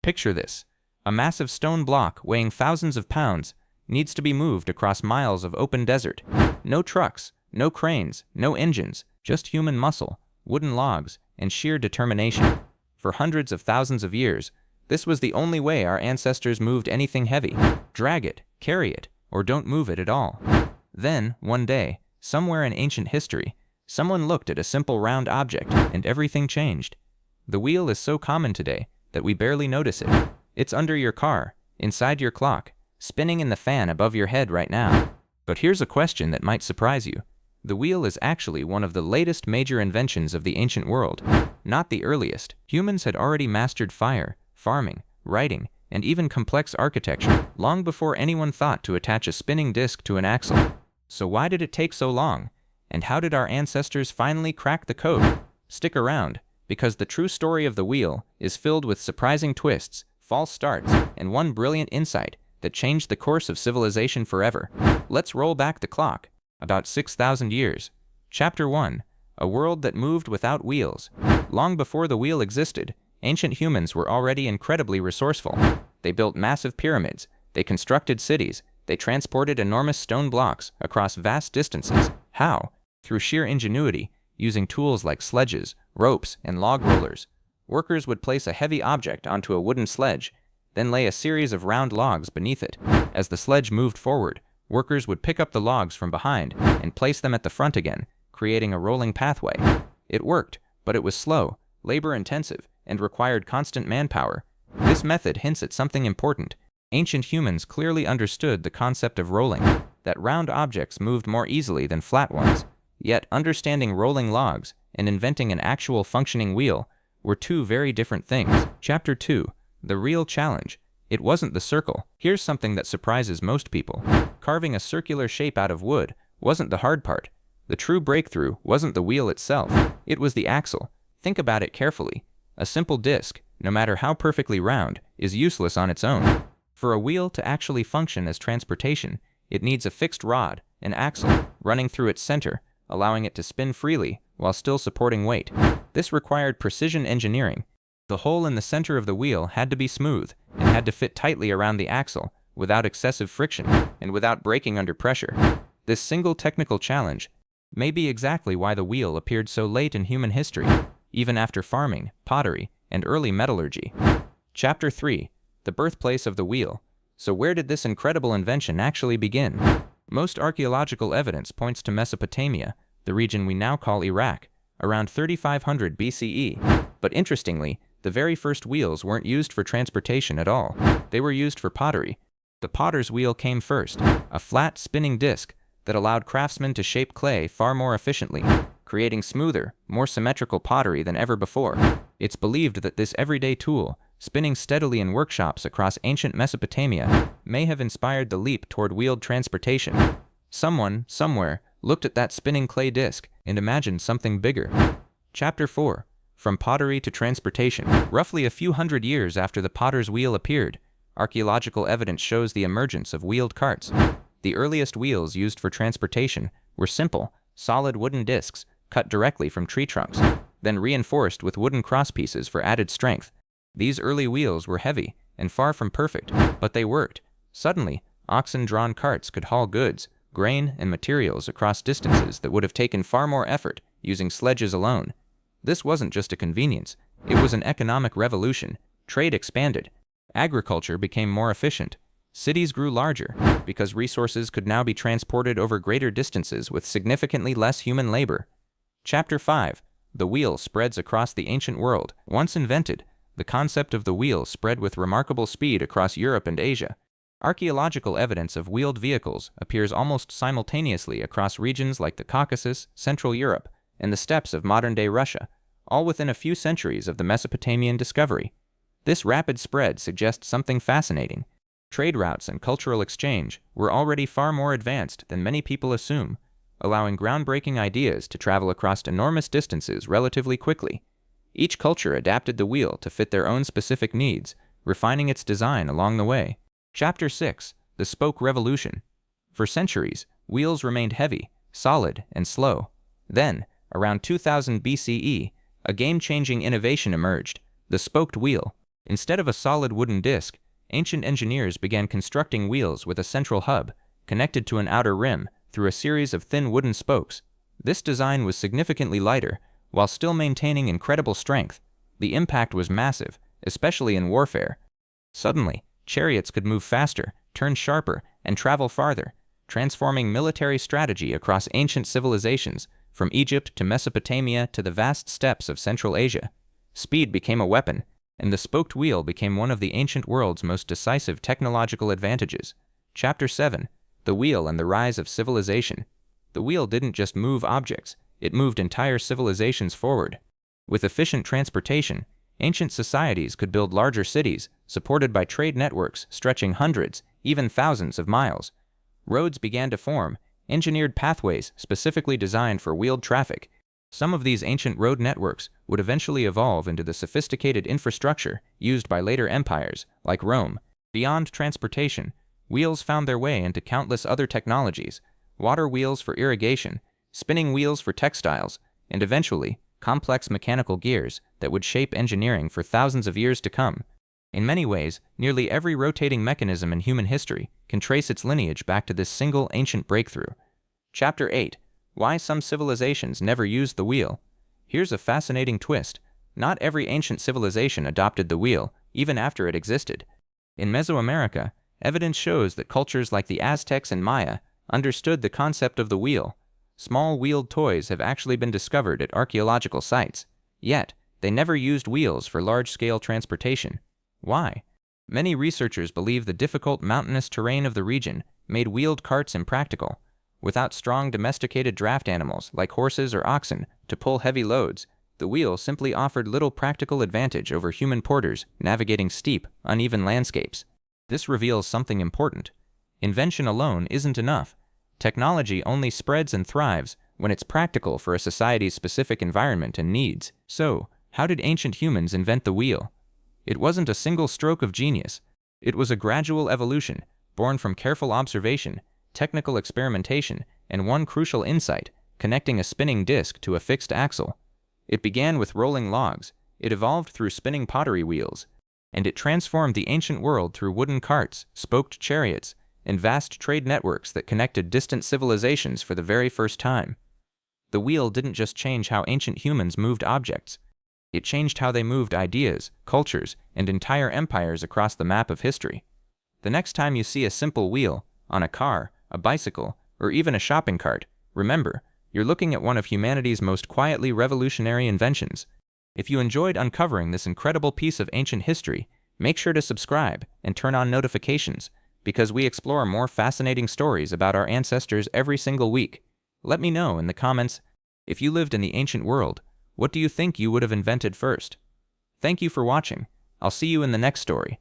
Picture this. A massive stone block weighing thousands of pounds needs to be moved across miles of open desert. No trucks, no cranes, no engines, just human muscle, wooden logs, and sheer determination. For hundreds of thousands of years, this was the only way our ancestors moved anything heavy. Drag it, carry it, or don't move it at all. Then, one day, somewhere in ancient history, someone looked at a simple round object, and everything changed. The wheel is so common today that we barely notice it. It's under your car, inside your clock, spinning in the fan above your head right now. But here's a question that might surprise you. The wheel is actually one of the latest major inventions of the ancient world, not the earliest. Humans had already mastered fire, farming, writing, and even complex architecture long before anyone thought to attach a spinning disc to an axle. So why did it take so long? And how did our ancestors finally crack the code? Stick around, because the true story of the wheel is filled with surprising twists, false starts, and one brilliant insight that changed the course of civilization forever. Let's roll back the clock, about 6,000 years. Chapter 1. A world that moved without wheels. Long before the wheel existed, ancient humans were already incredibly resourceful. They built massive pyramids, they constructed cities, they transported enormous stone blocks across vast distances. How? Through sheer ingenuity, using tools like sledges, ropes, and log rollers. Workers would place a heavy object onto a wooden sledge, then lay a series of round logs beneath it. As the sledge moved forward, workers would pick up the logs from behind and place them at the front again, creating a rolling pathway. It worked, but it was slow, labor-intensive, and required constant manpower. This method hints at something important. Ancient humans clearly understood the concept of rolling, that round objects moved more easily than flat ones. Yet understanding rolling logs and inventing an actual functioning wheel were two very different things. Chapter 2. The real challenge. It wasn't the circle. Here's something that surprises most people. Carving a circular shape out of wood wasn't the hard part. The true breakthrough wasn't the wheel itself. It was the axle. Think about it carefully. A simple disc, no matter how perfectly round, is useless on its own. For a wheel to actually function as transportation, it needs a fixed rod, an axle, running through its center, allowing it to spin freely while still supporting weight. This required precision engineering. The hole in the center of the wheel had to be smooth and had to fit tightly around the axle without excessive friction and without breaking under pressure. This single technical challenge may be exactly why the wheel appeared so late in human history, even after farming, pottery, and early metallurgy. Chapter 3. The birthplace of the wheel. So where did this incredible invention actually begin? Most archaeological evidence points to Mesopotamia, the region we now call Iraq, around 3500 BCE. But interestingly, the very first wheels weren't used for transportation at all. They were used for pottery. The potter's wheel came first, a flat, spinning disc that allowed craftsmen to shape clay far more efficiently, creating smoother, more symmetrical pottery than ever before. It's believed that this everyday tool, spinning steadily in workshops across ancient Mesopotamia, may have inspired the leap toward wheeled transportation. Someone, somewhere, looked at that spinning clay disc and imagined something bigger. Chapter 4. From pottery to transportation. Roughly a few hundred years after the potter's wheel appeared, archaeological evidence shows the emergence of wheeled carts. The earliest wheels used for transportation were simple, solid wooden discs cut directly from tree trunks, then reinforced with wooden crosspieces for added strength. These early wheels were heavy and far from perfect, but they worked. Suddenly, oxen-drawn carts could haul goods, grain, and materials across distances that would have taken far more effort using sledges alone. This wasn't just a convenience, it was an economic revolution. Trade expanded. Agriculture became more efficient. Cities grew larger, because resources could now be transported over greater distances with significantly less human labor. Chapter 5. The wheel spreads across the ancient world. Once invented, the concept of the wheel spread with remarkable speed across Europe and Asia. Archaeological evidence of wheeled vehicles appears almost simultaneously across regions like the Caucasus, Central Europe, and the steppes of modern-day Russia, all within a few centuries of the Mesopotamian discovery. This rapid spread suggests something fascinating. Trade routes and cultural exchange were already far more advanced than many people assume, allowing groundbreaking ideas to travel across enormous distances relatively quickly. Each culture adapted the wheel to fit their own specific needs, refining its design along the way. Chapter 6. The Spoke Revolution. For centuries, wheels remained heavy, solid, and slow. Then, around 2000 BCE, a game-changing innovation emerged, the spoked wheel. Instead of a solid wooden disc, ancient engineers began constructing wheels with a central hub, connected to an outer rim through a series of thin wooden spokes. This design was significantly lighter, while still maintaining incredible strength. The impact was massive, especially in warfare. Suddenly, chariots could move faster, turn sharper, and travel farther, transforming military strategy across ancient civilizations, from Egypt to Mesopotamia to the vast steppes of Central Asia. Speed became a weapon, and the spoked wheel became one of the ancient world's most decisive technological advantages. Chapter 7. The Wheel and the Rise of Civilization. The wheel didn't just move objects, it moved entire civilizations forward. With efficient transportation, ancient societies could build larger cities, supported by trade networks stretching hundreds, even thousands of miles. Roads began to form, engineered pathways specifically designed for wheeled traffic. Some of these ancient road networks would eventually evolve into the sophisticated infrastructure used by later empires, like Rome. Beyond transportation, wheels found their way into countless other technologies: water wheels for irrigation, spinning wheels for textiles, and eventually, complex mechanical gears that would shape engineering for thousands of years to come. In many ways, nearly every rotating mechanism in human history can trace its lineage back to this single ancient breakthrough. Chapter 8. Why some civilizations never used the wheel. Here's a fascinating twist. Not every ancient civilization adopted the wheel, even after it existed. In Mesoamerica, evidence shows that cultures like the Aztecs and Maya understood the concept of the wheel. Small wheeled toys have actually been discovered at archaeological sites. Yet, they never used wheels for large-scale transportation. Why? Many researchers believe the difficult mountainous terrain of the region made wheeled carts impractical. Without strong domesticated draft animals like horses or oxen to pull heavy loads, the wheel simply offered little practical advantage over human porters navigating steep, uneven landscapes. This reveals something important. Invention alone isn't enough. Technology only spreads and thrives when it's practical for a society's specific environment and needs. So, how did ancient humans invent the wheel? It wasn't a single stroke of genius. It was a gradual evolution, born from careful observation, technical experimentation, and one crucial insight: connecting a spinning disc to a fixed axle. It began with rolling logs, it evolved through spinning pottery wheels, and it transformed the ancient world through wooden carts, spoked chariots, and vast trade networks that connected distant civilizations for the very first time. The wheel didn't just change how ancient humans moved objects. It changed how they moved ideas, cultures, and entire empires across the map of history. The next time you see a simple wheel, on a car, a bicycle, or even a shopping cart, remember, you're looking at one of humanity's most quietly revolutionary inventions. If you enjoyed uncovering this incredible piece of ancient history, make sure to subscribe and turn on notifications, because we explore more fascinating stories about our ancestors every single week. Let me know in the comments, if you lived in the ancient world, what do you think you would have invented first? Thank you for watching. I'll see you in the next story.